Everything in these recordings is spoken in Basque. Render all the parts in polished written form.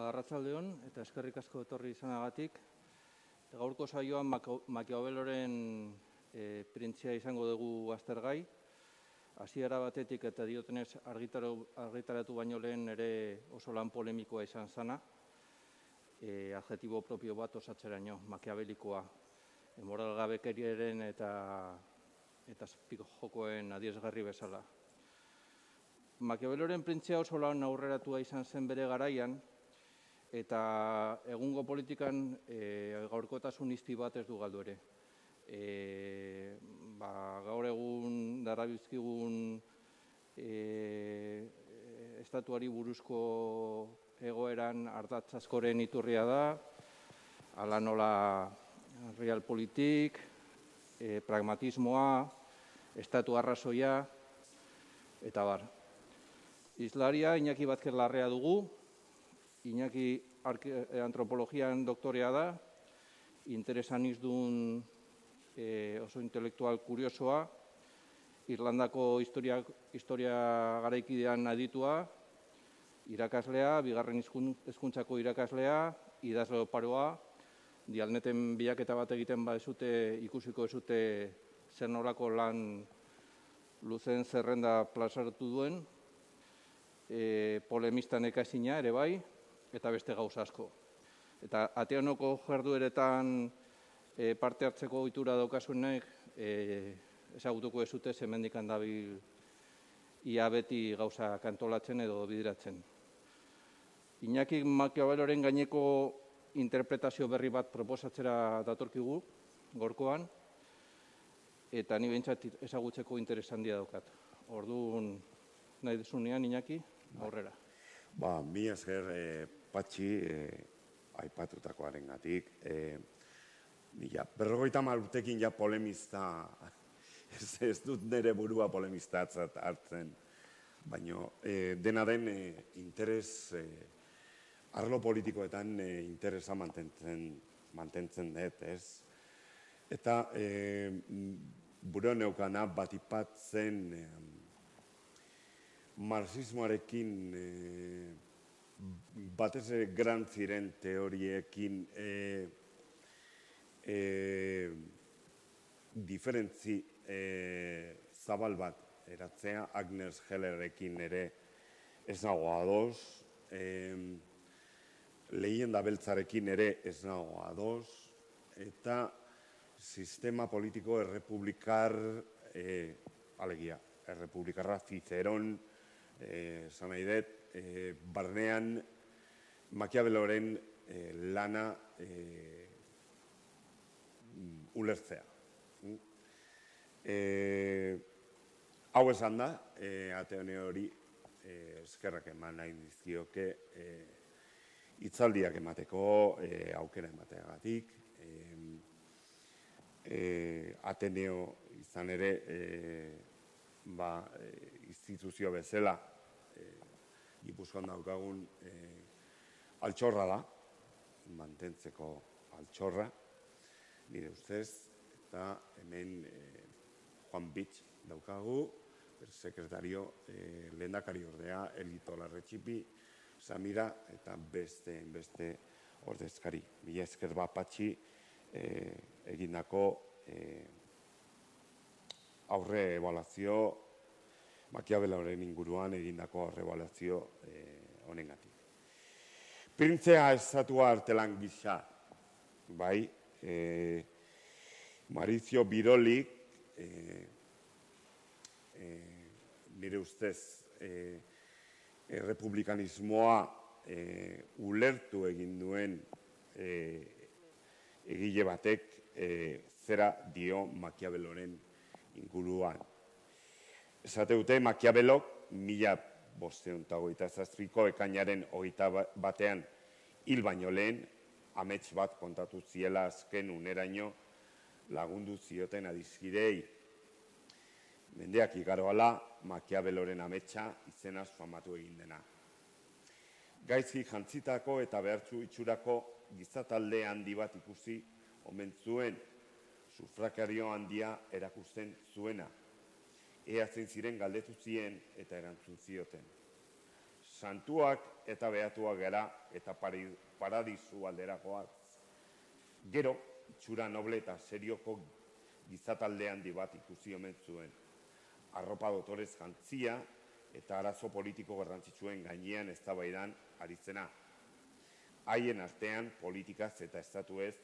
Arratsaldeon eta eskerrik asko etorri izanagatik. Gaurko saioan Makiaveloren printzia izango dugu aztergai. Hasiera batetik eta diotenez argitaratu baino lehen ere oso lan polemikoa izan zana. Adjetibo propio bat osatzeraino, makiabelikoa. Moralgabekeriaren eta azpiko jokoen adierazgarri bezala. Makiaveloren printzia oso lan aurreratua izan zen bere garaian, eta egungo politikan gaurkotasun izpi bat ez du galdu ere. Gaur egun darabilzkigun estatuari buruzko egoeran ardatz askoren iturria da, hala nola realpolitik, pragmatismoa, estatu arrazoia, eta bar. Hizlaria Iñaki Vázquez Larrea dugu. Iñaki antropologian doktorea da, interesan izdun oso intelektual kuriosoa, Irlandako historia garaikidean aditua, irakaslea, bigarren hezkuntzako irakaslea, idazle oparoa, dialneten bilaketa bat egiten ikusiko ezute zer nolako lan luzen zerrenda plazaratu duen, polemista nekaezina ere bai, eta beste gauza asko. Eta ateanoko jardueretan parte hartzeko ohitura daukasunek ezagutuko ezute hemendik dabil ia beti gauza kantolatzen edo bideratzen. Iñaki Makiaveloren gaineko interpretazio berri bat proposatzera datorkigu gaurkoan, eta ni behintzat ezagutzeko interes handia daukat. Orduan nahi duzunean, Iñaki, aurrera. Mila esker Patxi aipatutakoarengatik. Berrogeita hamar urtekin ja polemista, ez dut nire burua polemistatzat hartzen, baina dena den interes, arlo politikoetan interesa mantentzen dut, ez? Eta buru neukana batipatzen marxismoarekin, batez gran ziren teoriekin diferentzi zabal bat eratzea, Agnes Hellerekin ere ez nago ados, Leyenda beltzarekin ere ez nago ados, eta sistema politiko errepublikar, alegia, errepublikarra Ciceron, esan nahi dut, barnean Makiaveloren lana ulertzea. Hau esan da, Ateone hori eskerrak eman nahi dizkioke hitzaldiak emateko, aukera emateagatik. Ateneo izan ere instituzio bezala Gipuzkoan daukagun altxorra da, mantentzeko altxorra, nire ustez, eta hemen Juan Bitx daukagu, sekretario lehendakari ordea, Elito Larretxipi, Samira, eta beste ordezkari. Mila esker bat Patxi egindako aurre ebaluazio, Makiaveloren inguruan egindako aurre ebaluazio honengatik. Printzea estatua artelan gisa, bai, Mauricio Birolik, nire ustez, republikanismoa ulertu egin duen egile batek zera dio Makiaveloren inguruan. Esate dute Makiavelok 1527ko ekainaren 21 hil baino lehen amets bat kontatu ziela azken uneraino lagundu zioten adizkidei. Mendeak igaroala Makiaveloren ametsa izenaz famatu egin dena. Gaizki jantzitako eta behartzu itxurako gizatalde handi bat ikusi omen zuen, sufrakario handia erakusten zuena. Ea zein ziren galdetu zien eta erantzun zioten. santuak eta behatuak gara eta paradisu alderakoak. Gero, itxura noble eta serioko gizatalde handi bat ikusi omen zuen. Arropa dotorez jantzia eta arazo politiko garrantzitsuen gainean eztabaidan aritzena. Haien artean politikaz eta estatuez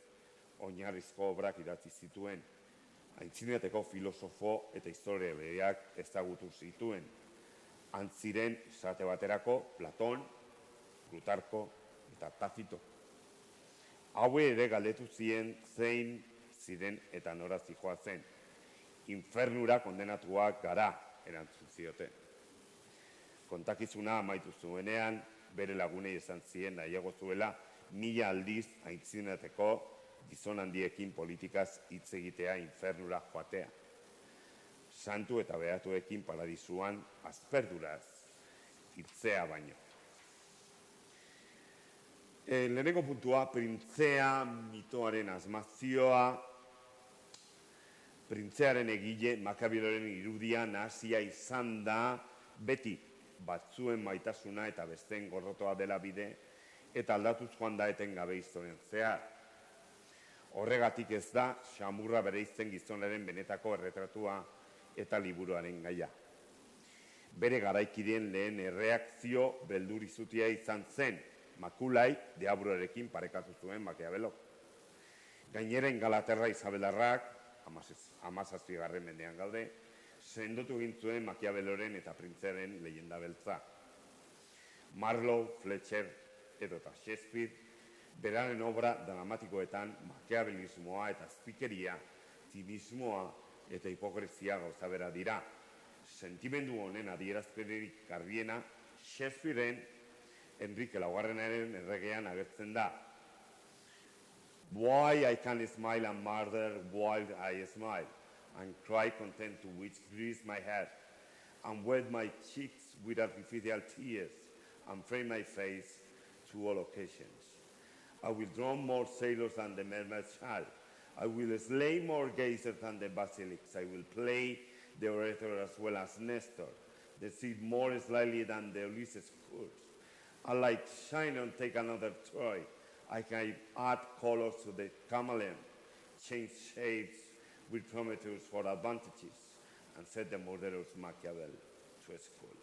oinarrizko obrak idatzi zituen. Aintzinateko filosofo eta historialariak ezagutu zituen. Antziren esate baterako Platon, Plutarko eta Tacito. Haue ere galdetu zien zein ziren eta nora zihoazen. Infernura kondenatuak gara, erantzun zioten. Kontakizuna amaitu zuenean, bere lagunei esan zien nahiago zuela 1000 aldiz aintzinateko gizon handiekin politikaz hitz egitea infernura joatea. Santu eta behatuekin paradisuan asperduraz hiltzea baino. Lehenengo puntua, printzea mitoaren asmazioa, printzearen egile Makabeloren irudia nahasia izan da beti batzuen maitasuna eta besteen gorrotoa dela bide eta aldatuz joan da etengabe historian zehar. Horregatik ez da xamurra bereizten gizonaren benetako erretratua eta liburuaren gaia. Bere garaikideen lehen erreakzio beldurizutia izan zen, makulai deabruarekin parekatu zuen Makiavelok. Gainera Ingalaterra Isabelarrak, 17. mendean gaude, sendotu egin zuen Makiaveloren eta printzearen leyenda beltza. Marlowe, Fletcher edota Shakespeare, beraren obra dramatikoetan makiavelismoa eta azpikeria, zinismoa eta hipokresia gauza bera dira. Sentimendu honen adierazpenerik garbiena Shakespearen Enrique Laugarrenaren erregean agertzen da. Why I can smile and murder while I smile, and cry content to which grease my head, and wet my cheeks with artificial tears, and frame my face to all occasions. I will drown more sailors than the mermaid shall. I will slay more gazers than the basilics. I will play the orator as well as Nestor, deceive more slyly than the Ulysses could. And like Chiron take another Troy, I can add colors to the chameleon, change shapes with Prometheus for advantages, and set the murderous Machiavel to school.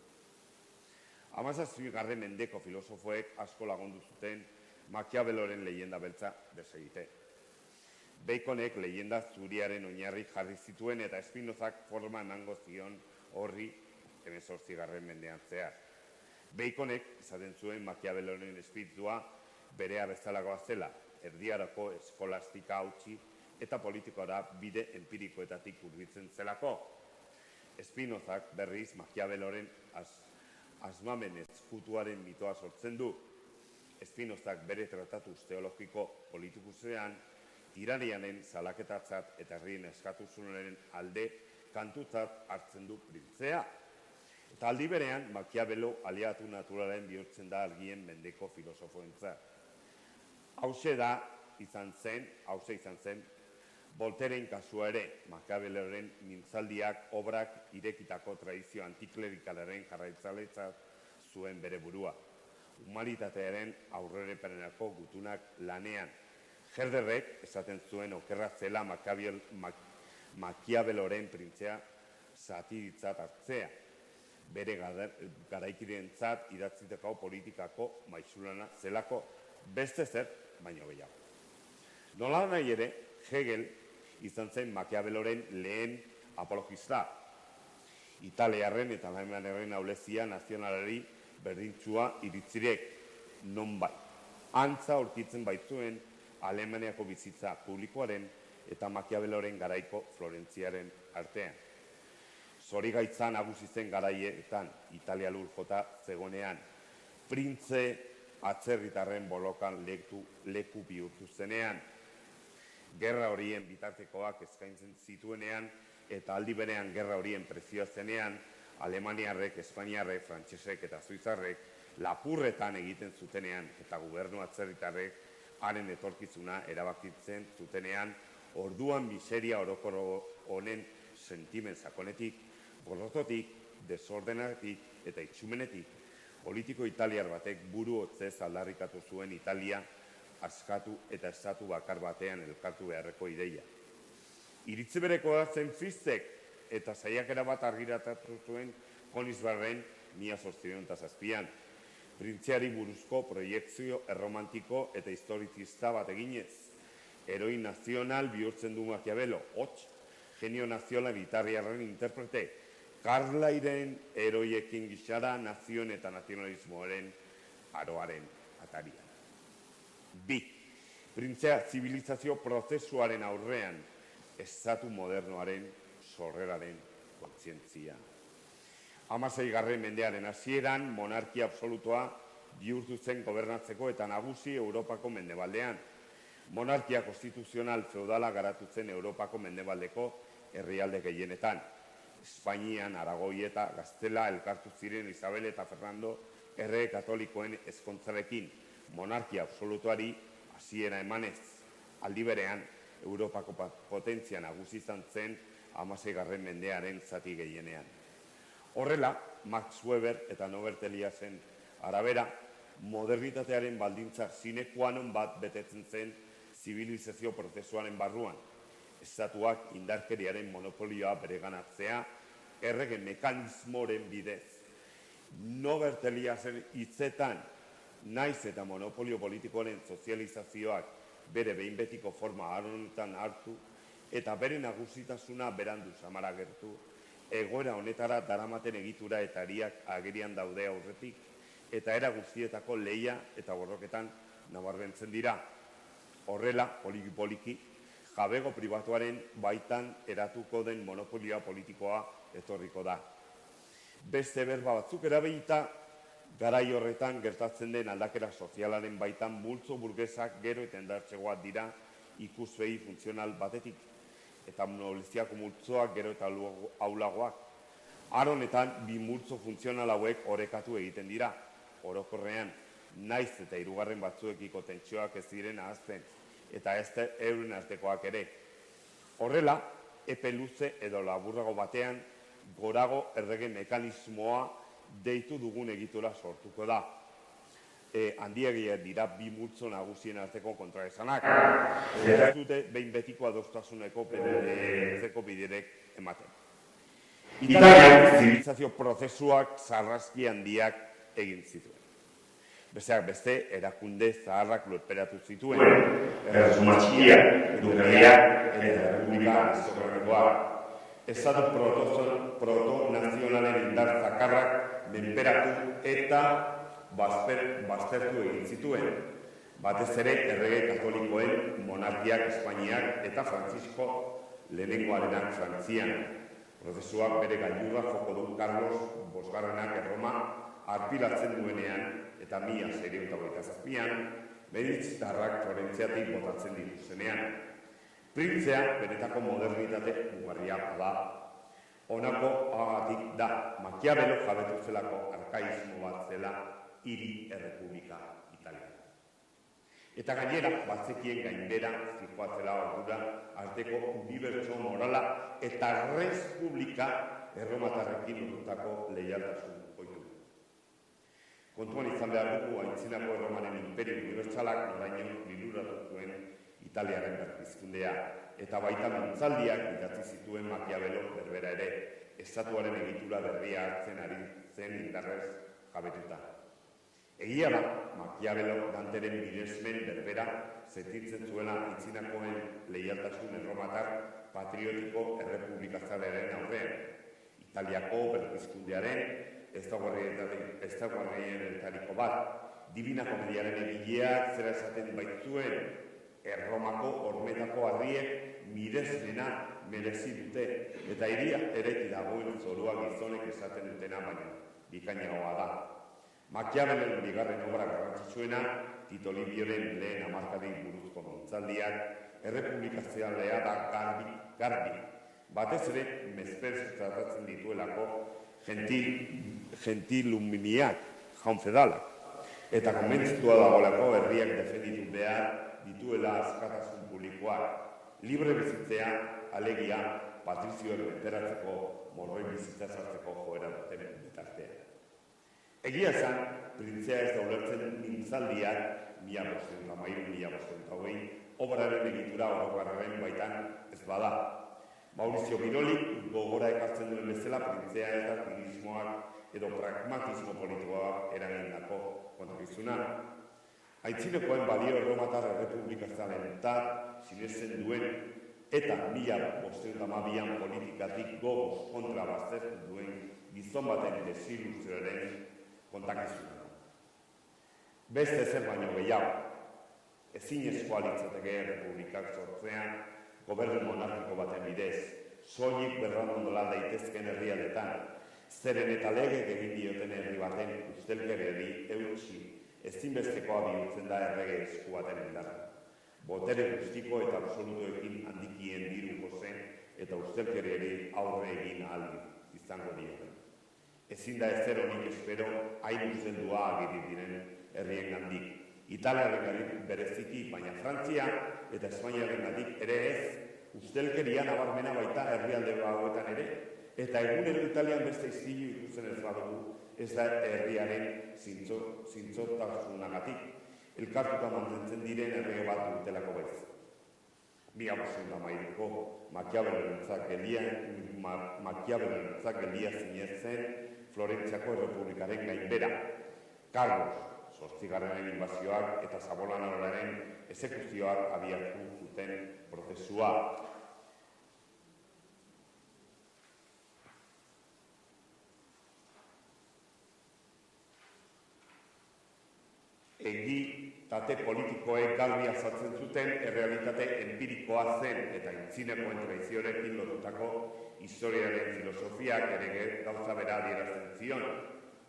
17. mendeko filosofoek asko lagundu zuten Machiaveloren leyenda beltza desegite. Baconek leyenda zuriaren oinarri jarri zituen eta Spinozak forma emango zion horri 18. mendean zehar. Baconek esaten zuen Machiaveloren espiritua berea bezalakoa zela, erdiarako eskolastika hautsi eta politikora bide empirikoetatik hurbiltzen zelako. Spinozak berriz Machiaveloren asmamen ezkutuaren mitoa sortzen du. Spinozak bere tratatuz teologiko politikusean tiranianen salaketatzat eta herrien eskatuzunaren alde kantutzat hartzen du printzea. Eta aldi berean, Machiavello aliatu naturalen bihurtzen da argien mendeko filosofoentzat. Hauxe izan zen, Voltairen kasua ere, Machiavelloren mintzaldiak obrak irekitako tradizio antiklerikalaren jarraitzaletzat zuen bere burua. Humanitatearen aurrerepenerako gutunak lanean. Herderrek esaten zuen okerra zela Machiavelloren printzea satiritzat hartzea. Bere garaikideentzat idatzitako politikako maizulana zelako beste zer baino gehiago. Nola nahi ere, Hegel izan zen Machiavelloren lehen apologista. Italiarren eta Alemaniarren aulezia nazionalari berdintsua iritzirek nonbait. Antza aurkitzen baitzuen Alemaniako bizitza publikoaren eta Machiavelloren garaiko Florentziaren artean. Zorigaitza nagusi zen garaietan Italia lur jota zegonean, printze atzerritarren bolokan leku bihurtu zenean, gerra horien bitartekoak eskaintzen zituenean eta aldi berean gerra horien prezioa zenean, Alemaniarrek, Espainiarrek, Frantsesek eta Suitzarrek lapurretan egiten zutenean eta gobernu atzerritarrek haren etorkizuna erabakitzen zutenean, orduan miseria orokor honen sentimen sakonetik, gorrototik, desordenatik eta itxumenetik politiko italiar batek buru hotzez aldarrikatu zuen Italia askatu eta estatu bakar batean elkartu beharreko ideia. Iritzi berekoa zen Fistek eta saiakera bat argitaratu zuen Königsbergen 1807an. Printzeari buruzko proiekzio erromantiko eta historizista bat eginez. Heroi nazional bihurtzen du Maquiavelo, hots, genio nazional italiarren interprete, Carlylen heroiekin gixara nazioen eta nazionalismoaren aroaren atarian. 2. Printzea zibilizazio prozesuaren aurrean, estatu modernoaren sorreraren kontzientzia. 16. mendearen hasieran, monarkia absolutoa bihurtu zen gobernatzeko eta nagusi Europako mendebaldean. Monarkia konstituzional feudala garatu zen Europako mendebaldeko herrialde gehienetan. Espainian, Aragoi eta Gaztela elkartu ziren Isabel eta Fernando errege katolikoen ezkontzarekin. Monarkia absolutuari hasiera emanez. Aldi berean, Europako potentzia nagusi izan zen 16. mendearen zati gehienean. Horrela, Max Weber eta Norbert Eliasen arabera, modernitatearen baldintza sine qua non bat betetzen zen zibilizazio prozesuaren barruan. Estatuak indarkeriaren monopolioa bereganatzea, errege mekanismoren bidez. Norbert Eliasen hitzetan, naiz eta monopolio politikoaren sozializazioak bere behin betiko forma honetan hartu eta bere nagusitasuna berandu samar agertu, egoera honetara daramaten egitura eta ariak agerian daude aurretik, eta era guztietako lehia eta borroketan nabarmentzen dira. Horrela, poliki-poliki, jabego pribatuaren baitan eratuko den monopolioa politikoa etorriko da. Beste berba batzuk erabilita, garai horretan gertatzen den aldakera sozialaren baitan multzo burgesak gero eta indartzegoak dira ikuspegi funtzional batetik, eta monopoliziako multzoak gero eta aulagoak. Honetan, bi multzo funtzional hauek orekatu egiten dira, orokorrean, naiz eta hirugarren batzuekiko tentsioak ez diren ahazten, eta ez euren artekoak ere. Horrela, epe luze edo laburrago batean, gorago errege mekanismoa deitu dugun egitura sortuko da. Handiegiak dira bi multzo nagusien arteko kontraesanak. Ez dute behin betiko adostasuneko biderek ematen. Italiak zibilizazio prozesuak sarraski handiak egin zituen. Besteak beste, erakunde zaharrak lurperatu zituen. Erresuma txikia, dukeria eta republika aristokratikoak. Estatu proto-nazionalen indar zakarrak menperatu eta baztertu egin zituen. Batez ere, errege katolikoen monarkiak Espainiak eta Frantzisko lehenengoarenak Frantzian. Prozesuak bere gailurra joko du Carlos Bosgarrenak Erroma arpilatzen duenean eta 1627an medizitarrak Florentziatik botatzen dituztenean. Printzea benetako modernitate ugarria da. Honako agatik da, Maquiavelo jabetu zelako arkaismo bat zela hiri errepublika Italia. Eta gainera, batzekien gainbera zikoatzela ordura arteko unibertso morala eta respublika erromatarrekin lortutako leialtasun oitu. Kontuan izan behar dugu aintzinako erromanen imperio unibertsalak noraino liluratu zuen Italiaren berpizkundea, eta baita mintzaldiak idatzi zituen Maquiavelo berbera ere, estatuaren egitura berria hartzen ari zen indarrez jabetuta. Egia da, Maquiavelo Danteren miresmen berbera sentitzen zuela aintzinakoen leialtasun erromatar patriotiko errepublikazalearen aurrean. Italiako berpizkundearen ezaugarrienetariko bat, Divina Komediaren egileak zera esaten baitzuen, Erromako hormetako harriek miresmena merezi dute, eta hiria ereki dagoen zorua gizonek esaten dutena baina bikainagoa da. Maquiavelen bigarren obra garrantzitsuena, Tito Livioren lehen hamarkadei buruzko mintzaldiak, errepublikazioalea da garbi. Batez ere, mezperz tratatzen dituelako gentiluminiak, jaunfedalak, eta konbentzitua dagoelako herriak defenditu behar dituela askatasun publikoak, libre bizitzea, alegia, patrizioak beteratzeko, morroi bizitza sartzeko joera duten bitartea. Egia esan, printzea ez da ulertzen mintzaldiak 1513-1520 obraren egitura orokorraren baitan ez bada. Maurizio Birolik gogora ekartzen duen bezala printzea ez da zinismoak edo pragmatismo politikoak eragindako kontakizuna. Aitzinekoen balio erromatar errepublikazalen eta sinesten duen eta 1512an politikatik gogoz kontra baztertu duen gizon baten desiluzioaren kontakizuna. Beste zer baino gehiago, ezinezkoa litzateke errepublikak sortzean gobernu monarkiko baten bidez, soilik berrandondola daitezken herrialdetan, zeren eta legek egin dioten herri baten ustelkeriari eutsi ezinbestekoa bihurtzen da errege esku baten indarra. Botere guztiko eta absolutoekin handikien diruko zen eta ustelkeriari aurre egin ahal izango dioten. Ezin da ezer honik espero hain usteldua agiri diren herrien gandik. Italiaren bereziki, baina Frantzia eta Espainiaren gandik ere ez, ustelkeria nabarmena baita herrialde hauetan ere, eta egunero Italian beste istilu ikusten ez badugu, ez da herriaren zintzotasunagatik, elkartuta mantentzen diren herri bat dutelako baiz. 1513ko Makiavelorentzat gelia zinetzen Florentziako Errepublikaren gainbera. Carlos, 8. inbazioak eta Savonarolaren exekuzioak abiatu zuten prozesua. Egitate politikoek garbi azaltzen zuten errealitate empirikoa zen eta aintzinekoen traiziorekin lotutako historiaren filosofiak ere gauza bera adierazten zion.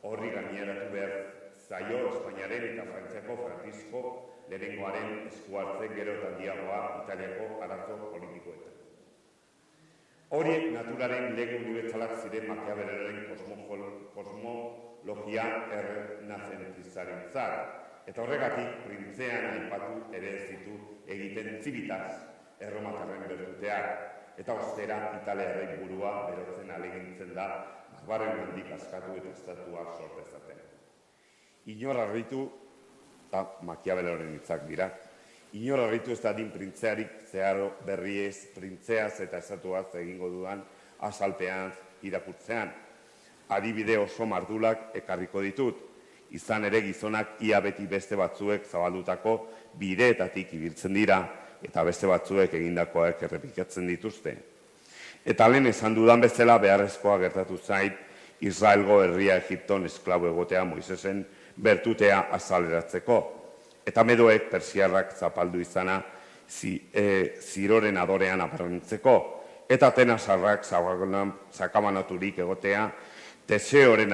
Horri gaineratu behar zaio Espainiaren eta Frantziako Francisco lehenengoaren eskuartzen gero eta handiagoa Italiako arazo politikoetan. Horiek naturaren lege unibertsalak ziren Makiaveloren kosmologia errenazentzizarentzat. Eta horregatik, printzean aipatu ere ez ditu egiten zibitaz erromatarren bertuteak, eta ostera Italiarren burua berotzen alegintzen da barbaren handik askatu eta estatuak sortezaten. Inor harritu, eta Makiaveloren hitzak dira, inor harritu ez dadin printzearik zeharo berriez, printzeaz eta estatuaz egingo dudan azalpean irakurtzean. Adibide oso mardulak ekarriko ditut. Izan ere gizonak ia beti beste batzuek zabaldutako bideetatik ibiltzen dira eta beste batzuek egindakoak errepikatzen dituzte. Eta lehen esan dudan bezala beharrezkoa gertatu zait Israelgo herria Egipton esklabo egotea Moisesen bertutea azaleratzeko. Eta medoek persiarrak zapaldu izana ziroren adorean aparrentzeko. Eta Atenasarrak sakabanaturik egotea Teseoren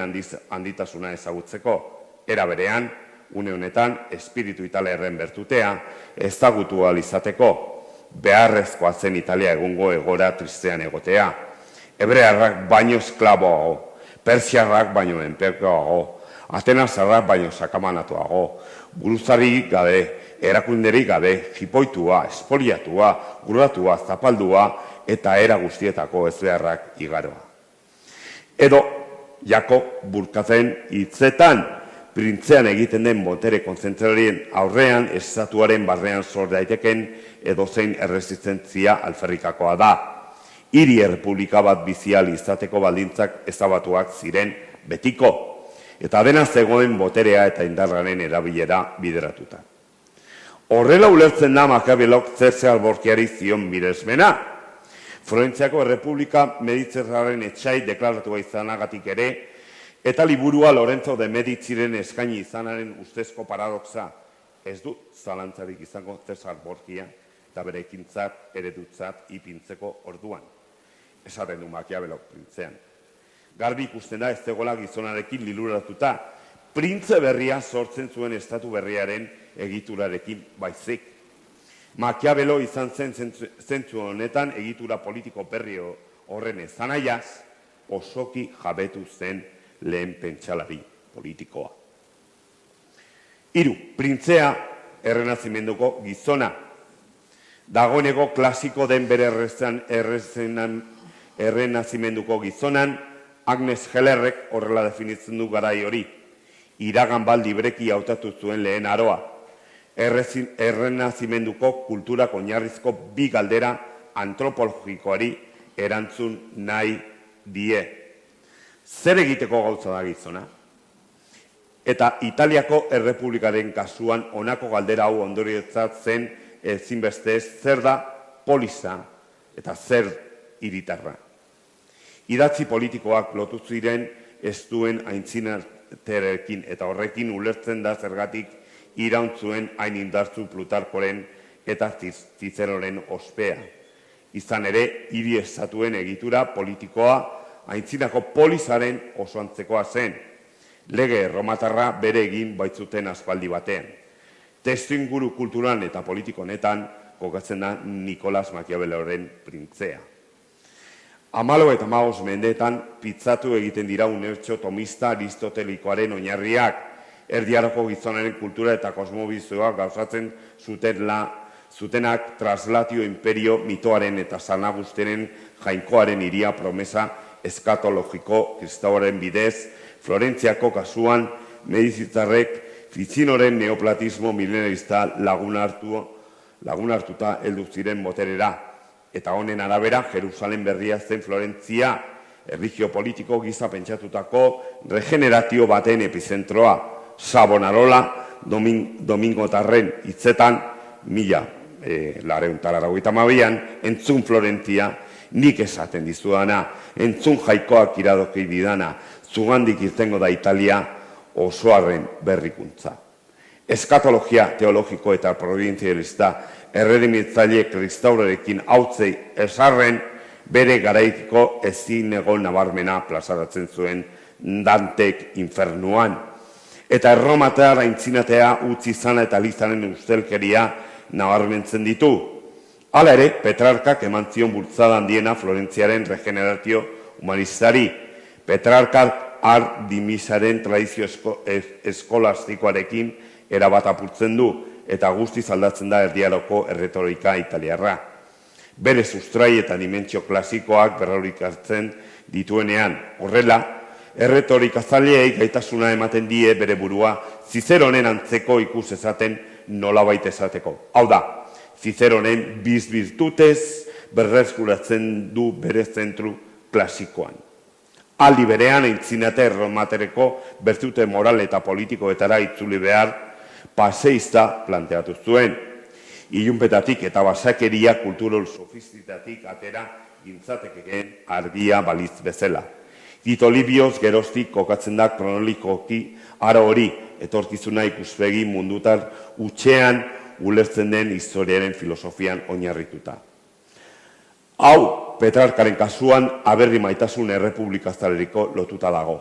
handitasuna ezagutzeko. Era berean, une honetan, espiritu italiarren bertutea ezagutu ahal izateko, beharrezkoa zen Italia egungo egora tristean egotea. Hebrearrak baino esklaboago, persiarrak baino enpekoago, Atenasarrak baino sakamanatuago, buruzari gabe, erakunderik gabe, jipoitua, espoliatua, guratua, zapaldua eta era guztietako ezbeharrak igaroa. Edo, Jakob Burkazen hitzetan, printzean egiten den botere kontzentrarien aurrean estatuaren barrean sor daiteken edozein erresistentzia alferrikakoa da. Hiri errepublika bat bizial izateko baldintzak ezabatuak ziren betiko, eta dena zegoen boterea eta indarraren erabilera bideratuta. Horrela ulertzen da Makiavelok zerze alborkiari zion miresmena. Florentziako Errepublika Mediterraren etxai deklaratua izanagatik ere, eta liburua Lorenzo de Mediciren eskaini izanaren ustezko paradoxa ez du zalantzarik izango Zesar Borgia eta bere ekintzat eredutzat ipintzeko orduan. Esaten du Makiavelok printzean. Garbi ikusten da ez zegoela gizonarekin liluratuta, printze berria sortzen zuen estatu berriaren egiturarekin baizik. Makiavelo izan zen zentzu honetan egitura politiko berri horren ezanaiaz osoki jabetu zen lehen pentsalari politikoa. 3. Printzea errenazimenduko gizona. Dagoeneko klasiko den bere errenazimenduko gizonan, Agnes Hellerrek horrela definitzen du garai hori. iragan bat libreki hautatu zuen lehen aroa. Errenazimenduko kulturak oinarrizko bi galdera antropologikoari erantzun nahi die. Zer egiteko gauza da gizona? Eta Italiako Errepublikaren kasuan honako galdera hau ondoriotzat zen ezinbestez zer da polisa eta zer hiritarra. Idatzi politikoak lotu ziren ez duen aintzinaterekin eta horrekin ulertzen da zergatik irauntzuen hain indartzu Plutarkoren eta Zizeroren ospea. Izan ere, hiri estatuen egitura politikoa aintzinako polisaren oso antzekoa zen. Lege erromatarra bere egin baitzuten aspaldi batean. Testu inguru kulturan eta politikonetan kokatzen da Nikolas Makiaveloren printzea. 14 eta 15 mendeetan pitzatu egiten dira unibertso tomista aristotelikoaren oinarriak, erdiaroko gizonaren kultura eta kosmobizioa gauzatzen zutenak traslatio imperio mitoaren eta San Agustinen jainkoaren iria promesa eskatologiko kristauaren bidez, Florentziako kasuan medizitzarrek Ficinoren neoplatismo milenarista lagunartuta heldu ziren boterera, eta honen arabera Jerusalen berria zen Florentzia, erlijio politiko giza pentsatutako regeneratio baten epizentroa, Savonarola Domingotarren hitzetan 1882an entzun Florentzia, nik esaten dizudana, entzun jaikoak iradoki didana, zugandik irtengo da Italia osoaren berrikuntza. Eskatologia teologiko eta provinzialista erredimitzaile kristaurekin hautzei esarren bere garaikiko ezin egon nabarmena plazaratzen zuen Dantek infernuan. Eta erromatar aintzinatea utzi zana eta lizanen ustelkeria nabarmentzen ditu. Hala ere, Petrarkak eman zion bultzada handiena Florentziaren regeneratio humanistari. Petrarkak Ardimisaren tradizio eskolastikoarekin erabat apurtzen du eta guztiz aldatzen da erdiaroko erretorika italiarra. Bere sustrai eta dimentsio klasikoak berrorikatzen dituenean. Horrela, erretorika zaleei gaitasuna ematen die bere burua Zizeronen antzeko ikus ezaten nolabait esateko. Hau da, Zizeronen biz virtutez berreskuratzen du bere zentru klasikoan. Aldi berean aintzinate erromatereko bertute moral eta politikoetara itzuli behar paseista planteatu zuen. Ilunpetatik eta basakeria kulturol sofistitatik atera gintzatekeen argia baliz bezala. Tito Livioz geroztik kokatzen da kronolikoki aro hori etorkizuna ikuspegi mundutar utxean ulertzen den historiaren filosofian oinarrituta. Hau, Petrarkaren kasuan aberri maitasun errepublikazaleriko lotuta dago.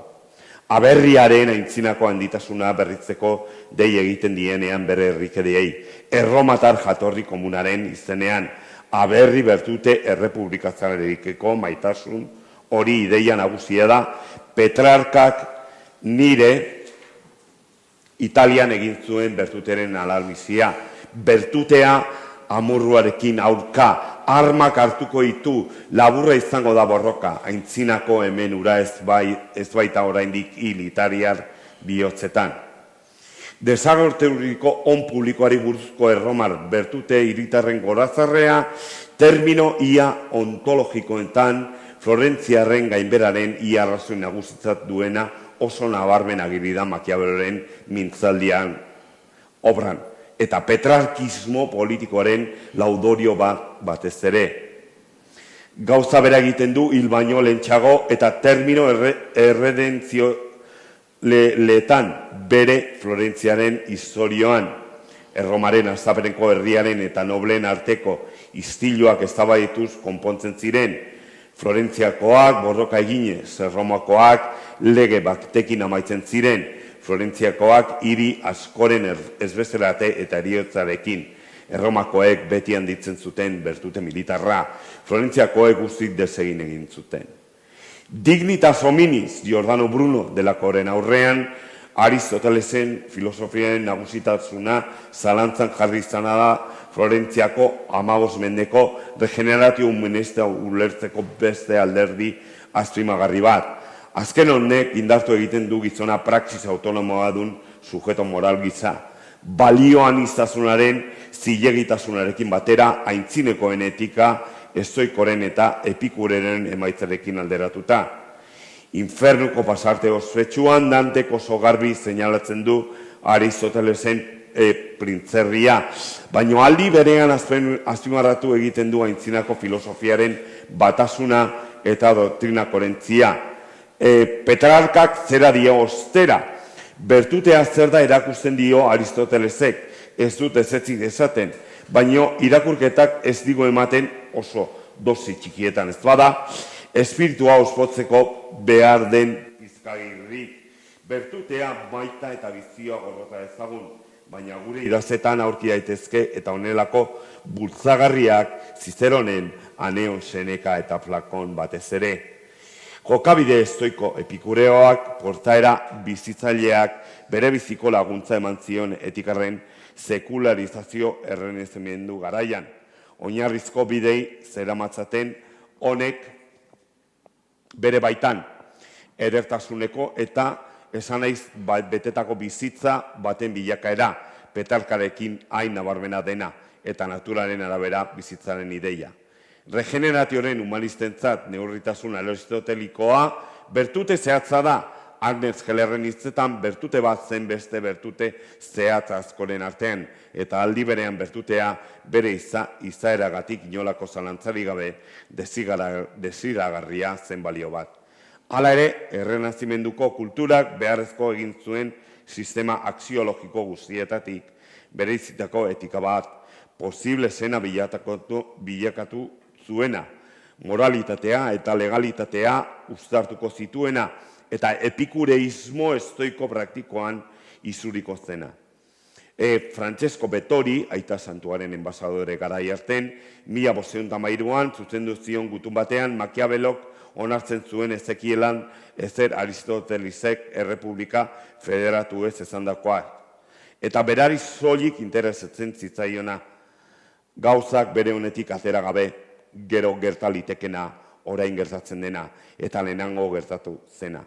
Aberriaren aintzinako handitasuna berritzeko dei egiten dienean bere herrikeriei, erromatar jatorri komunaren izenean, aberri bertute errepublikazalerikeko maitasun hori ideia nagusia da, Petrarkak nire Italian egin zuen bertuteren alarmizia, bertutea amurruarekin aurka, armak hartuko ditu, laburra izango da borroka, aintzinako hemen ura ez baita oraindik hil italiar bihotzetan. Desagerturiko on publikoari buruzko erromar bertute hiritarren gorazarrea, termino ia ontologikoetan Florentziarren gainberaren ia arrazoi nagusitzat duena oso nabarmen agiri da Makiaveloren mintzaldian obran. Eta petrarkismo politikoaren laudorio batez ere. Gauza bera egiten du hil baino lehentxago eta termino erredentzio leetan bere Florentziaren historioan. Erromaren azaperenko herriaren eta nobleen arteko istiluak eztabaidetuz konpontzen ziren. Florentziakoak borroka eginez, Erromakoak lege batekin amaitzen ziren. Florentziakoak hiri askoren ezbezerate eta eriotzarekin. Erromakoek beti handitzen zuten bertute militarra. Florentziakoek guztik desegin egin zuten. Dignitas hominis, Giordano Bruno delakoren aurrean, Aristotelesen filosofiaren nagusitasuna zalantzan jarri izana da Florentziako 15 mendeko regeneratio humanista ulertzeko beste alderdi azpimagarri bat. Azken honek indartu egiten du gizona praxis autonomoa dun sujeto moral gisa, balioan iztasunaren zilegitasunarekin batera aintzinekoen etika, estoikoren eta epikureren emaitzarekin alderatuta. Infernuko pasarte ospetsuan Dantek oso garbi seinalatzen du Aristotelesen printzerria, baino aldi berean azpimarratu egiten du aintzinako filosofiaren batasuna eta doktrina koherentzia. Petrarkak zera dio ostera, bertutea zer da erakusten dio Aristotelesek, ez dut ezetzik esaten, baino irakurketak ez digo ematen oso dosi txikietan ez bada, espiritua ospotzeko behar den pizkagirrik. Bertutea maita eta bizioa gorrota ezagun, baina gure irazetan aurki daitezke eta honelako bultzagarriak Zizeronen, Aneon, Seneka eta Plakon batez ere. Jokabide estoiko epikureoak, portaera bizitzaileak bere biziko laguntza eman zion etikarren sekularizazio errenezimendu garaian. Oinarrizko bidei zeramatzaten honek bere baitan edertasuneko eta esan naiz betetako bizitza baten bilakaera, Petrarkarekin hain nabarmena dena eta naturaren arabera bizitzaren ideia. Regeneratioren humanistentzat neurritasun aristotelikoa bertute zehatza da, Agnes Hellerren hitzetan bertute bat zen beste bertute zehatz askoren artean, eta aldi berean bertutea bere izaeragatik inolako zalantzari gabe desiragarria zen balio bat. Hala ere, errenazimenduko kulturak beharrezko egin zuen sistema axiologiko guztietatik bereizitako etika bat posible zena bilakatu zuena, moralitatea eta legalitatea uztartuko zituena eta epikureismo estoiko praktikoan izuriko zena. Francesco Bettori, aita santuaren enbasadore garai arten, 1513an zuzendu zion gutun batean Machiavellok onartzen zuen Ezekielan ezer Aristotelesek errepublika federatu ez esandakoa. Eta berari soilik interesatzen zitzaiona gauzak bere honetik atera gabe, gero gertalitekena, orain gertatzen dena, eta lehenango gertatu zena.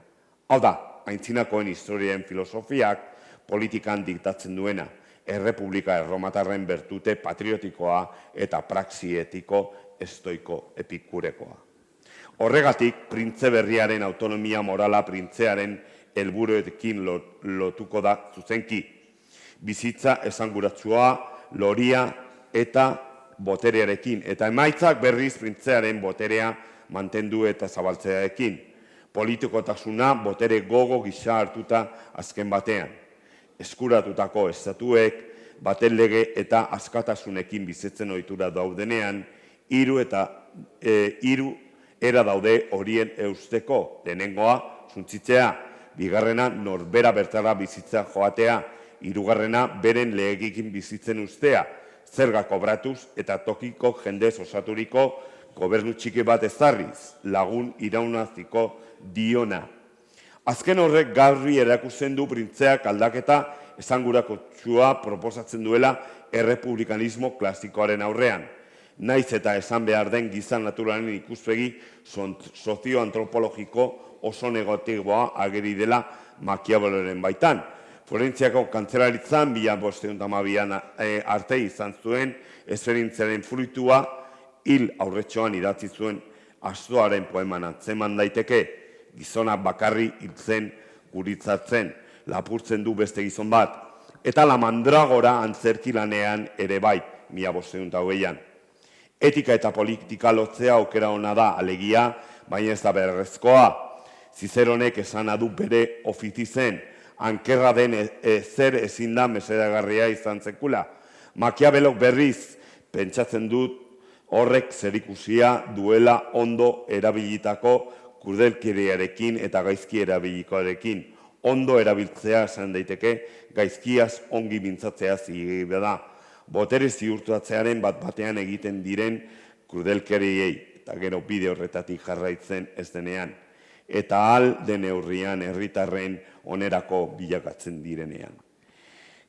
Hau da, aintzinakoen historiaren filosofiak politikan diktatzen duena, errepublika erromatarren bertute patriotikoa eta praxi etiko estoiko epikurekoa. Horregatik, printze berriaren autonomia morala printzearen helburuekin lotuko da zuzenki. Bizitza esanguratsua, loria eta boterearekin, eta emaitzak berriz printzearen boterea mantendu eta zabaltzearekin. Politikotasuna botere gogo gisa hartuta azken batean. Eskuratutako estatuek, baten lege eta askatasunekin bizitzen ohitura daudenean, hiru era daude horien eusteko, lehenengoa, suntzitzea, bigarrena norbera bertara bizitza joatea, hirugarrena beren legeekin bizitzen ustea, zerga kobratuz eta tokiko jendez osaturiko gobernu txiki bat ezarriz, lagun iraunaziko diona. Azken horrek garbi erakusten du printzeak aldaketa esangurakotsua proposatzen duela errepublikanismo klasikoaren aurrean. Naiz eta esan behar den giza naturalen ikuspegi sozioantropologiko oso negatiboa ageri dela Machiavelloren baitan. Florentziako kantzelaritzan 1512an arte izan zuen esperientziaren fruitua hil aurretxoan idatzi zuen Astoaren poeman antzeman daiteke, gizona bakarri hiltzen guritzatzen, lapurtzen du beste gizon bat, eta La Mandragora antzerki lanean ere bai, 1520an. Etika eta politika lotzea aukera ona da, alegia, baina ez da beharrezkoa. Zizeronek esana du bere ofizizen, ankerra den ezer ezin da mesedagarria izan zekula. Machiavellok berriz, pentsatzen dut horrek zerikusia duela ondo erabilitako krudelkeriarekin eta gaizki erabilikoarekin. Ondo erabiltzea esan daiteke, gaizkiaz ongi mintzatzea zigibea da. Botere ziurtatzearen batean egiten diren krudelkeriei, eta gero bide horretatik jarraitzen ez denean, eta ahal den neurrian herritarren onerako bilakatzen direnean.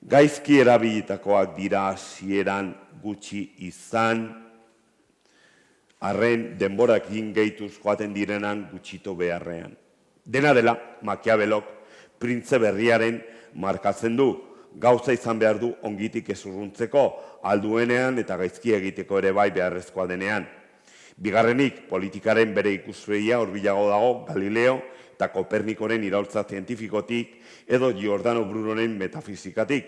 Gaizki erabilitakoak dira hasieran gutxi izan, arren denborakin gehituz joaten direnan gutxito beharrean. Dena dela, Makiavelok printze berriaren markatzen du, gauza izan behar du ongitik ezurruntzeko, alduenean eta gaizki egiteko ere bai beharrezkoa denean. Bigarrenik, politikaren bere ikuspegia hurbilago dago Galileo eta Kopernikoren iraultza zientifikotik edo Giordano Brunoren metafisikatik.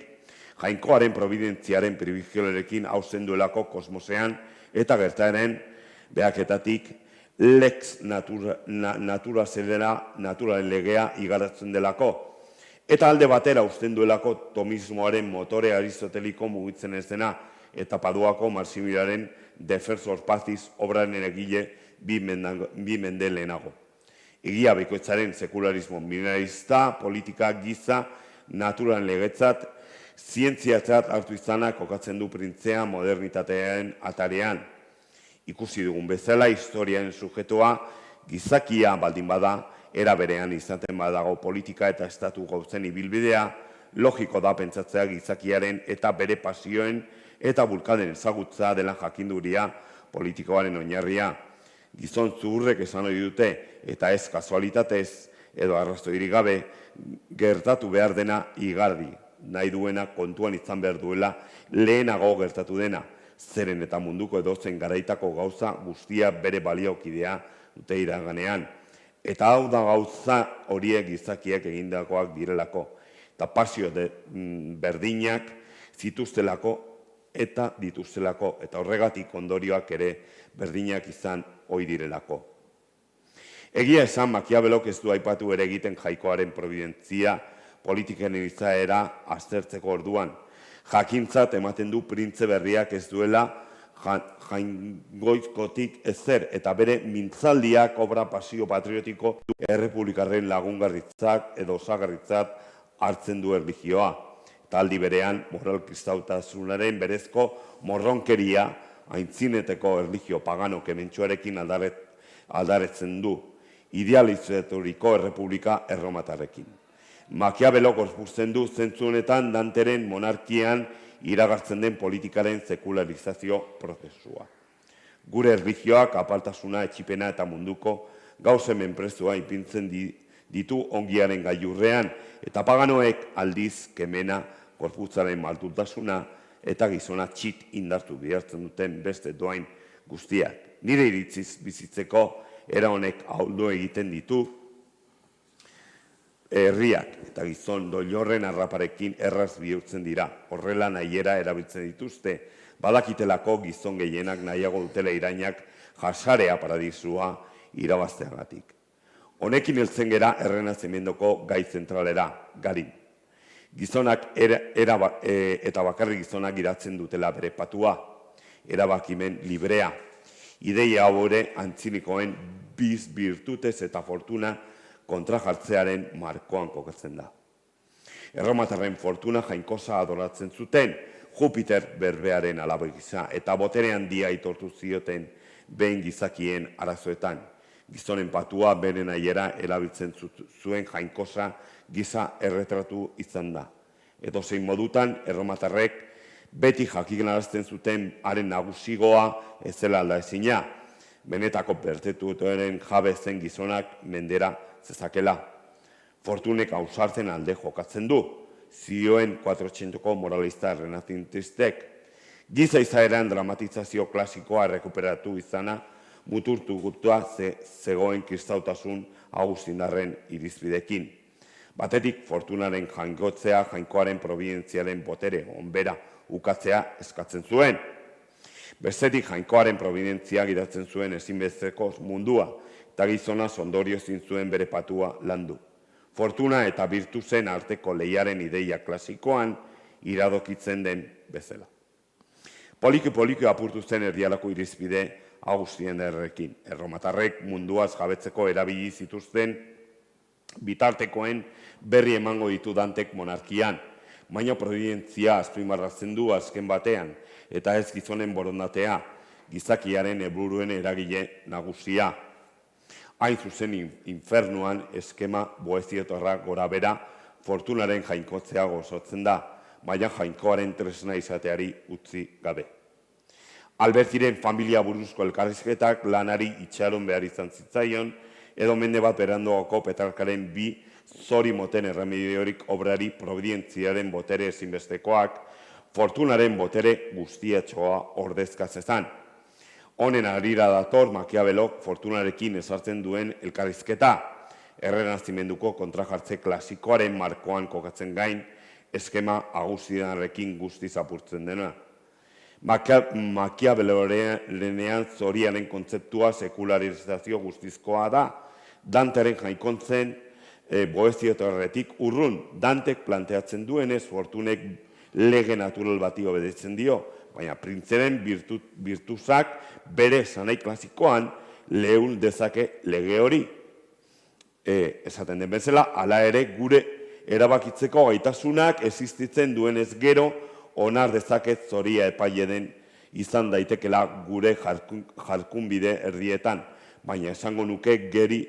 Jainkoaren providentziaren privilegioarekin hausten duelako kosmosean eta gertaeren behaketatik lex naturalaren legea igaratzen delako. Eta alde batera usten duelako tomismoaren motore aristoteliko mugitzen ez dena eta Paduako Marsimiraren Defensor Pacis obraren egile bi mende lehenago. Egia bikoitzaren sekularismo mineralista, politika, giza, naturalen legetzat, zientziatzat hartu izanak kokatzen du printzea modernitatearen atarean. Ikusi dugun bezala, historiaren sujetua gizakia baldin bada, era berean izaten badago politika eta estatu gauzen ibilbidea, logiko da pentsatzea gizakiaren eta bere pasioen eta bulkaden ezagutza dela jakinduria politikoaren oinarria. Gizon zuhurrek esan ohi dute eta ez kasualitatez edo arrazoirik gabe gertatu behar dena igardi. Nahi duena kontuan izan behar duela lehenago gertatu dena. Zeren eta munduko edozen garaitako gauza guztia bere baliokidea dute iraganean. Eta hau da gauza horiek gizakiak egindakoak direlako. Eta pasio berdinak zituztelako eta dituztelako. Eta horregatik ondorioak ere berdinak izan ohi direlako. Egia esan Makiavelok ez du aipatu ere egiten jainkoaren providentzia politiken izaera aztertzeko orduan. Jakintzat ematen du printze berriak ez duela jaingoizkotik ezer eta bere mintzaldiak obra pasio patriotiko errepublikarren lagungarritzak edo osagarritzat hartzen du erlijioa. Eta aldi berean moral kristautasunaren berezko morronkeria aintzineteko erlijio pagano kementsuarekin aldaretzen du, idealizaturiko errepublika erromatarrekin. Makiavelok gorpuzten du zentzu honetan Danteren monarkian iragartzen den politikaren sekularizazio prozesua. Gure erlijioak apaltasuna, etxipena eta munduko gauzen menprezua ipintzen ditu ongiaren gailurrean eta paganoek aldiz kemena, gorputzaren maltutasuna eta gizona txit indartu bihartzen duten beste doain guztiak. Nire iritziz bizitzeko era honek ahuldu egiten ditu herriak eta gizon doilorren arraparekin erraz bihurtzen dira. Horrela nahiera erabiltzen dituzte, badakitelako gizon gehienak nahiago dutela irainak jasarea paradisua irabazteagatik. Honekin heltzen gera errenazimenduko gai zentralera, garin. Gizonak eta bakarrik gizonak iratzen dutela bere patua, erabakimen librea. Ideia hau ere antzinikoen biz birtutez eta fortuna kontra jartzearen markoan kokatzen da. Erromatarren fortuna jainkosa adoratzen zuten, Jupiter berbearen alaba gisa eta botere handia aitortu zioten behin gizakien arazoetan. Gizonen patua beren aiera erabiltzen zuen jainkosa giza erretratu izan da. Edozein modutan, erromatarrek beti jakinarazten zuten haren nagusigoa ez zela aldaezina. Benetako perpetuoren jabe zen gizonak mendera zezakela. Fortunek ausartzen alde jokatzen du, zioen 400ko moralista renazintistek. Giza izaeran dramatizazio klasikoa errekuperatu izana, muturtu gutua zegoen kristautasun Agustindarren irizpidekin. Batetik, fortunaren jaingotzea, jainkoaren providentziaren botere onbera ukatzea eskatzen zuen. Bestetik, jainkoaren providentzia gidatzen zuen ezinbesteko mundua, eta gizona ondorio ezin zuen bere patua landu. Fortuna eta birtuzen arteko lehiaren ideia klasikoan iradokitzen den bezala. Poliki apurtu zen erdialako irizpide Agustindarrekin. Erromatarrek munduaz jabetzeko erabili zituzten bitartekoen berri emango ditu Dantek monarkian, baina providentzia azpimarratzen du azken batean, eta ez gizonen borondatea, gizakiaren helburuen eragile nagusia. Hain zuzen infernuan eskema boeziotarra gora bera fortunaren jainkotzea gozotzen da, baina jainkoaren tresna izateari utzi gabe. Albertiren familia buruzko elkarrizketak lanari itxaron behar izan zitzaion, edo mende bat beranduagoko Petrarkaren bi zori moten erremediorik obrari providentziaren botere ezinbestekoak, fortunaren botere guztiatxoa ordezkatzezan. Honen harira dator Makiavelok fortunarekin ezartzen duen elkarrizketa, errenazimenduko kontrajartze klasikoaren markoan kokatzen gain, eskema agustianarekin guztiz apurtzen dena. Makiavelorenean zoriaren kontzeptua sekularizazio guztizkoa da, Danteren jaikontzen boeziotorretik urrun, Dantek planteatzen duenez fortunek lege natural bati obedetzen dio, baina printzeren birtuzak bere zanai klasikoan lehun dezake lege hori. Esaten den bezala, hala ere gure erabakitzeko gaitasunak existitzen duenez gero onar dezaket zoria epaile den izan daitekela gure jarkunbide erdietan, baina esango nuke geuri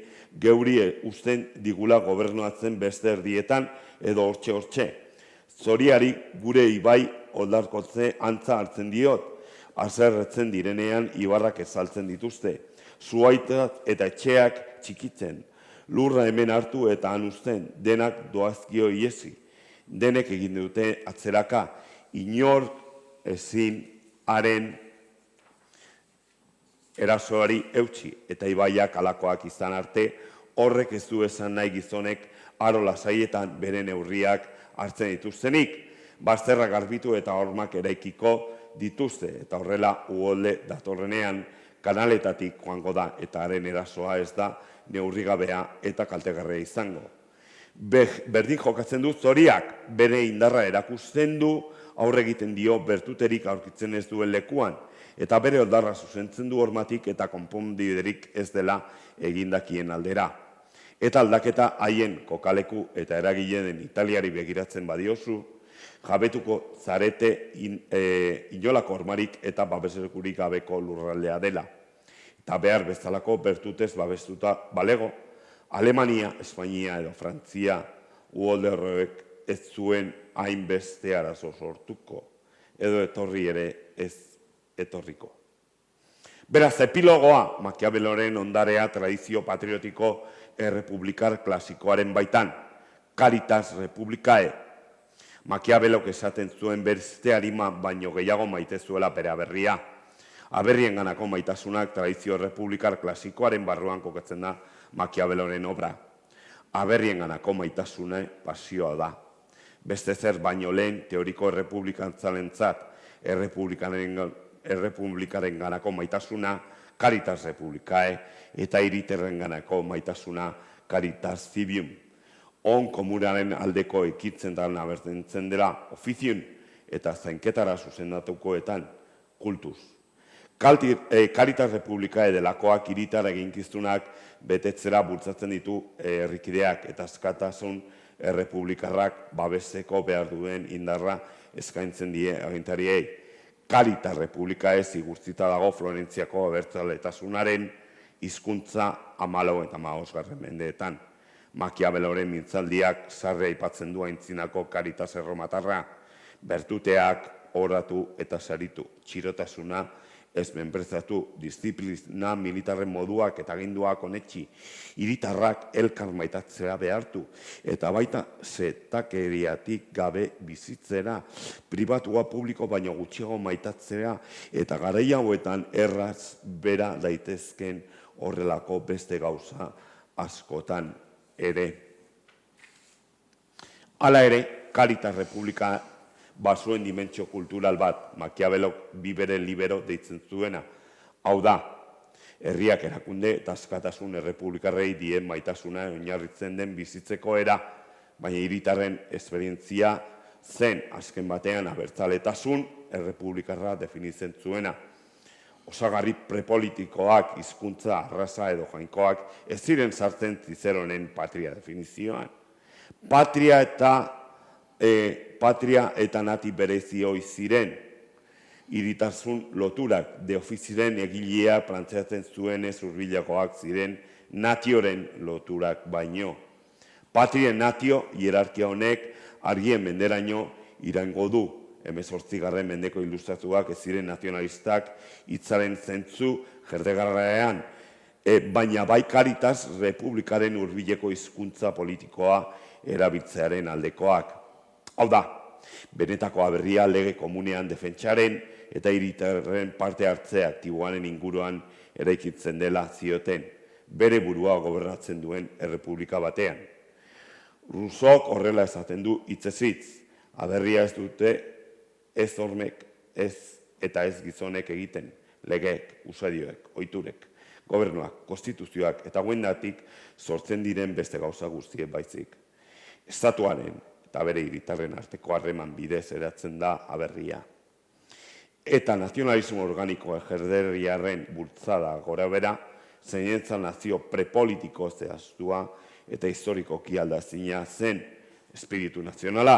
usten digula gobernuatzen beste erdietan edo hortxe. Zoriari gure ibai oldarkotze antza hartzen diot, azerretzen direnean ibarrak ezaltzen dituzte, zuaitak eta etxeak txikitzen, lurra hemen hartu eta han uzten, denak doazkio iesi, denek egin dute atzeraka, inor ezin haren erasoari eutxi eta ibaiak alakoak izan arte, horrek ez du esan nahi gizonek aro lasaietan bere neurriak hartzen dituztenik, bazterrak garbitu eta hormak eraikiko dituzte, eta horrela uholde datorrenean kanaletatik joango da, eta haren erasoa ez da neurrigabea eta kaltegarria izango. Berdin jokatzen du zoriak, bere indarra erakusten du, aurre egiten dio bertuterik aurkitzen ez duen lekuan, eta bere oldarra zuzentzen du hormatik eta konponbiderik ez dela egindakien aldera. Eta aldaketa haien kokaleku eta eragile den Italiari begiratzen badiozu, jabetuko zarete inolako hormarik eta babesekurik gabeko lurraldea dela. Eta behar bezalako bertutez babestuta balego, Alemania, Espainia edo Frantzia uholde horrek ez zuen hainbeste arazo sortuko, edo etorri ere ez etorriko. Beraz, epilogoa Makiaveloren ondarea tradizio patriotiko errepublikar klasikoaren baitan, Caritas Republicae. Makiavelok esaten zuen beste harima baino gehiago maite zuela bere aberria. Aberrien ganako maitasunak tradizio republikar klasikoaren barruan kokatzen da Makiaveloren obra. Aberrien ganako maitasune pasioa da. Beste zer baino lehen teoriko errepublikantzalentzat errepublikaren ganako maitasuna Caritas Republicae eta iriterren ganako maitasuna Caritas Civium. On komunaren aldeko ekitzen da nabertzen dela ofiziun eta zainketara zuzendatukoetan kultuz. Caritas Republicae delakoak hiritar eginkiztunak betetzera bultzatzen ditu herrikideak eta askatasun errepublikarrak babesteko behar duen indarra eskaintzen die agintariei. Caritas Republicae zigurtzita dago Florentziako abertzaletasunaren hizkuntza 14 eta 15 mendeetan. Makiaveloren mintzaldiak sarri aipatzen du aintzinako Caritas erromatarra, bertuteak oratu eta saritu, txirotasuna ez menprezatu, disiplina militarren moduak eta aginduak onetxi, hiritarrak elkar maitatzea behartu, eta baita zetakeriatik gabe bizitzera, pribatua publiko baino gutxiago maitatzea, eta garai hauetan erraz bera daitezken horrelako beste gauza askotan ere. Hala ere, Caritas Republica basuen dimentsio kultural bat, Makiavelok biberen libero deitzen zuena. Hau da, herriak erakunde eta askatasun errepublikarrei dien maitasuna oinarritzen den bizitzeko era, baina hiritarren esperientzia zen azken batean abertzaletasun errepublikarra definitzen zuena. Osagarri prepolitikoak, hizkuntza, arraza edo jainkoak ez ziren sartzen Zizeronen patria definizioan. Patria eta nati berezioi ziren, hiritasun loturak de ofiziren egilea plantzeatzen zuenez hurbilakoak ziren natioren loturak baino. Patrien natio hierarkia honek argien menderaino irango du. 18. mendeko ilustratuak ez ziren nazionalistak hitzaren zentzu jerdegarrean baina bai Caritas Republikaren hurbileko hizkuntza politikoa erabiltzearen aldekoak. Hau da, benetako aberria lege komunean defentsaren eta hiritarren parte hartze aktiboaren inguruan eraikitzen dela zioten, bere burua gobernatzen duen errepublika batean. Rousseauk horrela esaten du hitzez hitz, aberria ez dute ez hormek, ez eta ez gizonek egiten, legeek, usadioek, ohiturek, gobernuak, konstituzioak eta guendatik sortzen diren beste gauza guztiek baizik. Estatuaren eta bere hiritarren arteko harreman bidez eratzen da aberria. Eta nazionalismo organikoa jerderiaren bultzada gorabera, zeinentza nazio prepolitiko zehaztua eta historikoki aldazina zen espiritu nazionala.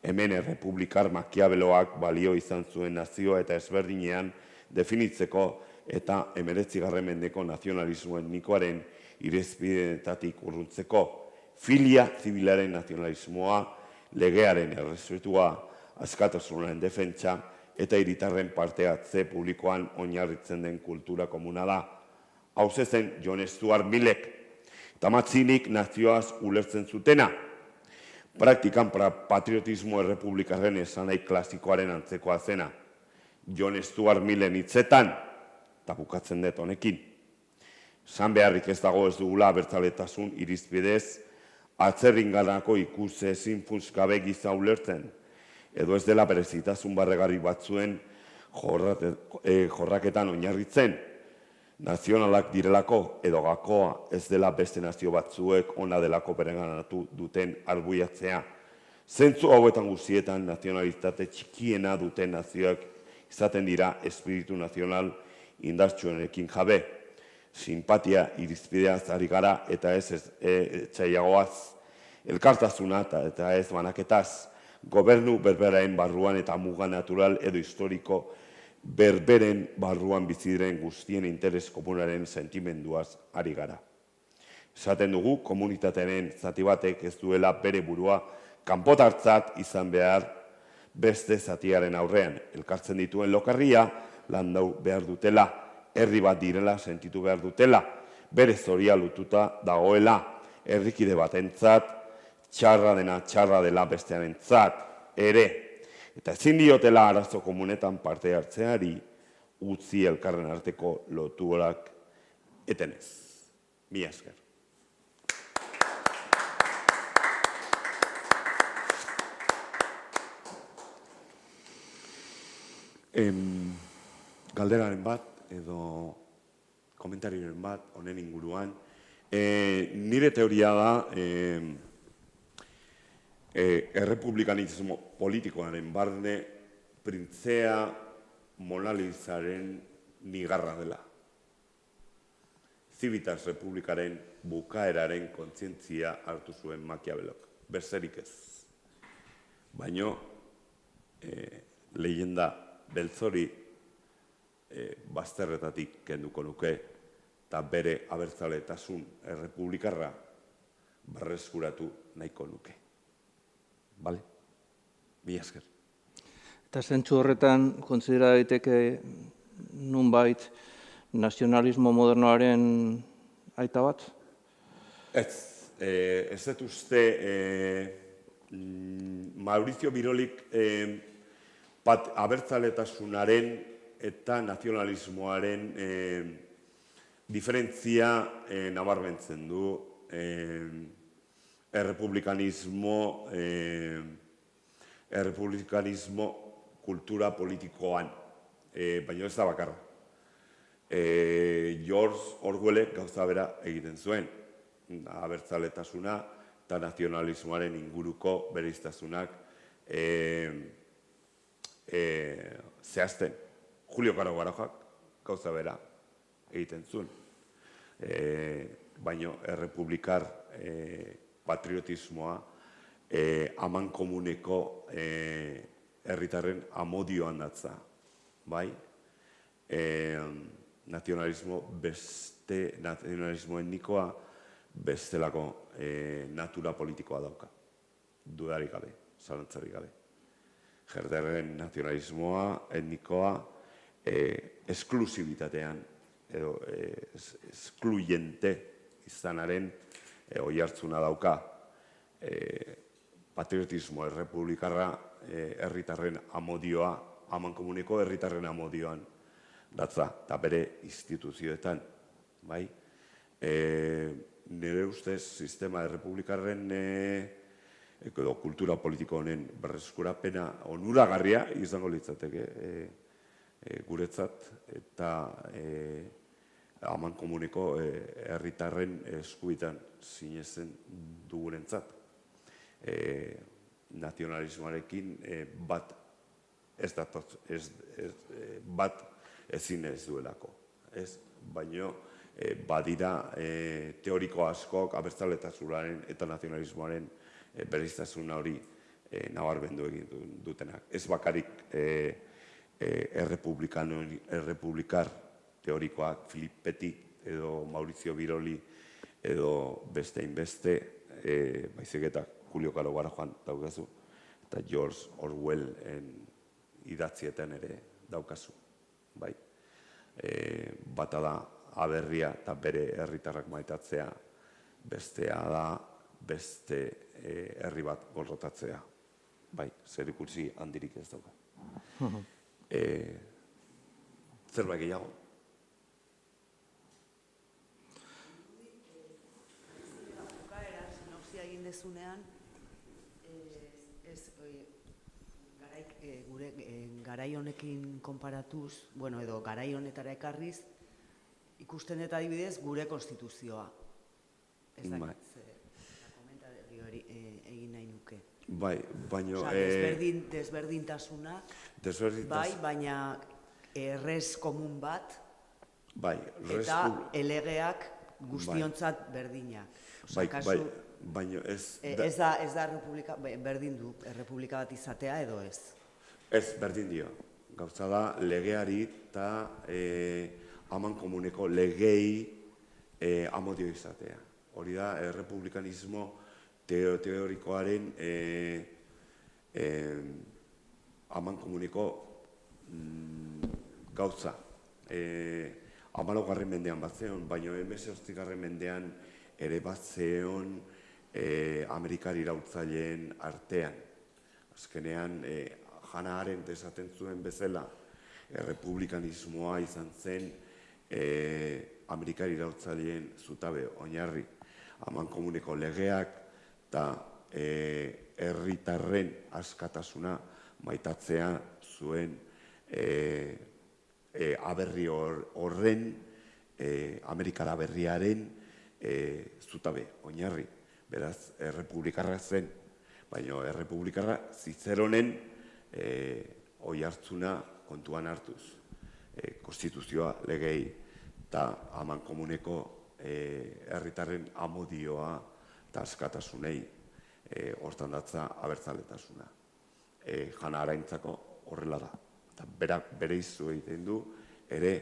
Hemen errepublikar Makiaveloak balio izan zuen nazioa eta ezberdinean definitzeko eta 19. mendeko nazionalismo etnikoaren irizpideetatik urruntzeko, filia zibilaren nazionalismoa, legearen errespetua, askatasunaren defentsa eta hiritarren parte hartze publikoan oinarritzen den kultura komunala. Hau zen John Stuart Millek, eta Matzinik nazioaz ulertzen zutena. Praktikan patriotismo errepublikarren esanai klasikoaren antzekoa zena. John Stuart Millen hitzetan, eta bukatzen dut honekin. San beharrik ez dago ez dugula abertzaletasun irizpidez, atzerringanako ikuse ezin funtskabe giza ulertzen, edo ez dela berezitasun barregarri batzuen jorraketan oinarritzen, nazionalak direlako edo gakoa ez dela beste nazio batzuek ona delako berenganatu duten arbuiatzea. Zentzu hauetan guztietan nazionalitate txikiena duten nazioak izaten dira espiritu nazional indartsuenekin jabe. Simpatia irizpideaz ari gara eta ez etxaiagoaz, elkartasuna eta ez banaketaz, gobernu berberaen barruan eta muga natural edo historiko berberen barruan bizi diren guztien interes komunaren sentimenduaz ari gara. Esaten dugu komunitatearen zati batek ez duela bere burua kanpotartzat izan behar beste zatiaren aurrean. Elkartzen dituen lokarria landau behar dutela, herri bat direla sentitu behar dutela, bere zoria lututa dagoela, herrikide batentzat, txarra dela bestearentzat ere. Eta ezin diotela arazo komunetan parte hartzeari utzi elkarren arteko loturak etenez. Mila esker. Galderaren bat edo komentarioren bat honen inguruan. Nire teoria da errepublikanismo politikoaren barne printzea Mona Lisaren nigarra dela. Civitas Republikaren bukaeraren kontzientzia hartu zuen Makiavelok, berzerik ez. Baino, leyenda beltzori bazterretatik kenduko nuke eta bere abertzaletasun errepublikarra berreskuratu nahiko nuke. Bale? Mila esker. Eta zentzu horretan, kontsidera daiteke nunbait nazionalismo modernoaren aita bat? Ez dut uste Mauricio Birolik abertzaletasunaren eta nazionalismoaren diferentzia nabarmentzen du errepublikanismo kultura politikoan, baina ez da bakarra. George Orwellek gauza bera egiten zuen, abertzaletasuna eta nazionalismoaren inguruko bereiztasunak zehazten. Julio Caro Barajak gauza bera egiten zuen. Baina errepublikar patriotismoa aman komuneko herritarren amodioan datza. Bai? Nazionalismo etnikoa bestelako natura politikoa dauka. Dudarik gabe, zalantzarik gabe. Herderren nazionalismoa etnikoa esklusibitatean edo eskluyente izanaren oihartzuna dauka. Patriotismo errepublikarra herritarren amodioa, amankomuneko herritarren amodioan datza, eta bere instituzioetan, bai? Nire ustez, sistema errepublikarren edo kultura politiko honen berreskurapena onuragarria izango litzateke guretzat, eta amankomuneko herritarren eskubitan sinesten dugurentzat. Nazionalismoarekin bat bat ezin ez duelako. Baina badira teoriko askok abertzaletasunaren eta nazionalismoaren bereiztasuna hori nabarmendu egin dutenak. Ez bakarik errepublikar teorikoak Philippe Petit edo Maurizio Biroli edo beste inbeste, baizik eta Julio Caro Garajoan daukazu, eta George Orwellen idatzietan ere daukazu. Bata da aberria eta bere herritarrak maitatzea, bestea da beste herri bat gorrotatzea. Zer ikusi handirik ez dauka. Zerbait gehiago? Sinopsia egin dezunean, gure garai honekin konparatuz, edo garai honetara ekarriz, ikusten eta adibidez gure konstituzioa. Ez dakit, komentari hori egin nahi nuke. Baina... Desberdintasunak, baina errez komun bat, eta elegeak guztiontzat berdinak. Baina ez... Ez da republika, berdin du, errepublika bat izatea edo ez? Ez, berdin dio. Gauza da, legeari eta amankomuneko legei amodio izatea. Hori da, errepublikanismo teorikoaren amankomuneko gauza. 14. mendean bat zeon, baina 18. mendean ere bat zeon Amerikar iraultzaileen artean. Azkenean, Hannah Arendt esaten zuen bezala, errepublikanismoa izan zen Amerikar iraultzaileen zutabe, oinarri, amankomuneko legeak eta herritarren askatasuna maitatzea zuen aberri horren, Amerikara berriaren zutabe, oinarri. Beraz, errepublikarra zen, baina errepublikarra Zizeronen oihartzuna kontuan hartuz. Konstituzioa, legei eta amankomuneko herritarren amodioa eta askatasunei hortan datza abertzaletasuna. Hannah Arendtzako horrela da. Berak bere izu egiten du ere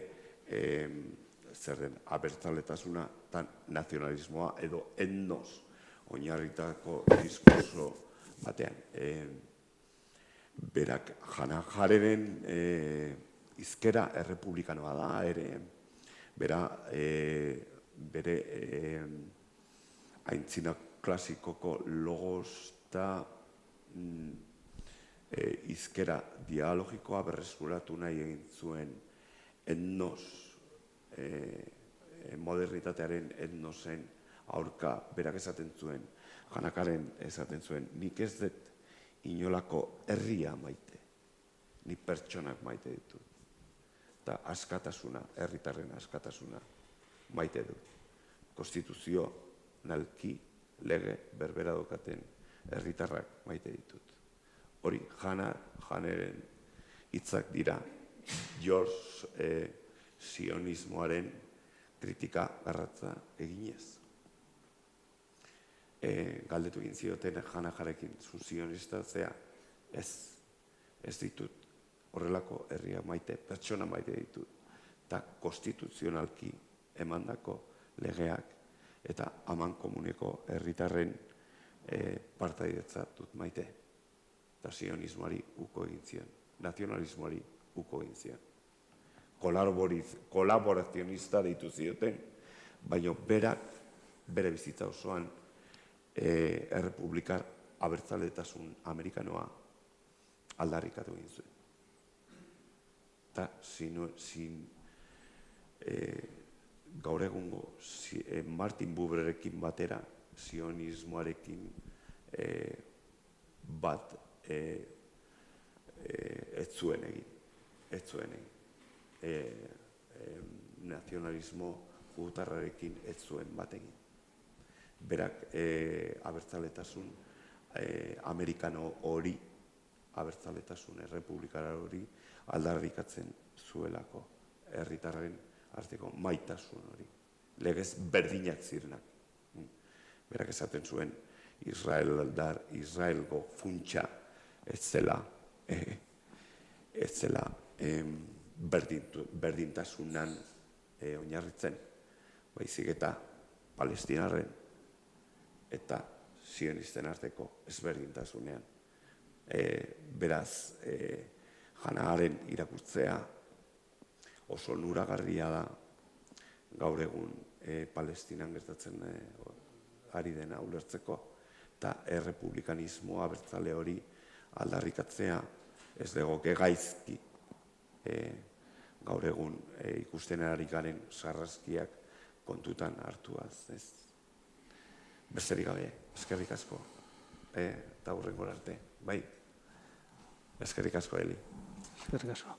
zerren abertzaletasuna eta nazionalismoa edo etnos oinarritako diskurso batean. Berak Hannah Arendten izkera errepublikanoa da ere, bere aintzina klasikoko logos eta izkera dialogikoa berreskuratu nahi egin zuen etnos, modernitatearen etnosen aurka berak esaten zuen, Hannah Arendt esaten zuen, nik ez dut inolako herria maite, ni pertsonak maite ditut. Eta askatasuna, herritarren askatasuna maite dut. Konstituzio, nalki, lege, berbera daukaten herritarrak maite ditut. Hori, Hannaren hitzak dira, George sionismoaren kritika garratza eginez. Galdetu egin zioten Hannah Arendekin zu sionista zea, ez ditut horrelako herria maite, pertsona maite ditut, eta konstituzionalki emandako legeak eta amankomuneko herritarren partaidetza dut maite. Eta sionismoari uko egin zion, nazionalismoari uko egin zion. kolaborazionista deitu zioten, baina berak, bere bizitza osoan, errepublikar abertzaletasun amerikanoa aldarrikatu egin zuen. Eta gaur egungo Martin Buberekin batera, sionismoarekin bat ez zuen egin. Nazionalismo judutarrarekin ez zuen bat egin. Berak abertzaletasun amerikano hori, abertzaletasun errepublikara hori aldarrikatzen zuelako herritarren arteko maitasun hori. Legez berdinak zirenak. Berak esaten zuen Israelgo funtsa ez zela berdintasunan oinarritzen, baizik eta palestinarren eta sionisten arteko ezberdintasunean. Beraz, Hannaharen irakurtzea oso onuragarria da gaur egun Palestinan gertatzen ari dena ulertzeko, eta errepublikanismo abertzale hori aldarrikatzea ez legoke gaizki gaur egun ikusten ari garen sarraskiak kontutan hartuaz. Besterik gabe, eskerrik asko, eta hurrengora arte. Bai, eskerrik asko, Eli. Eskerrik asko.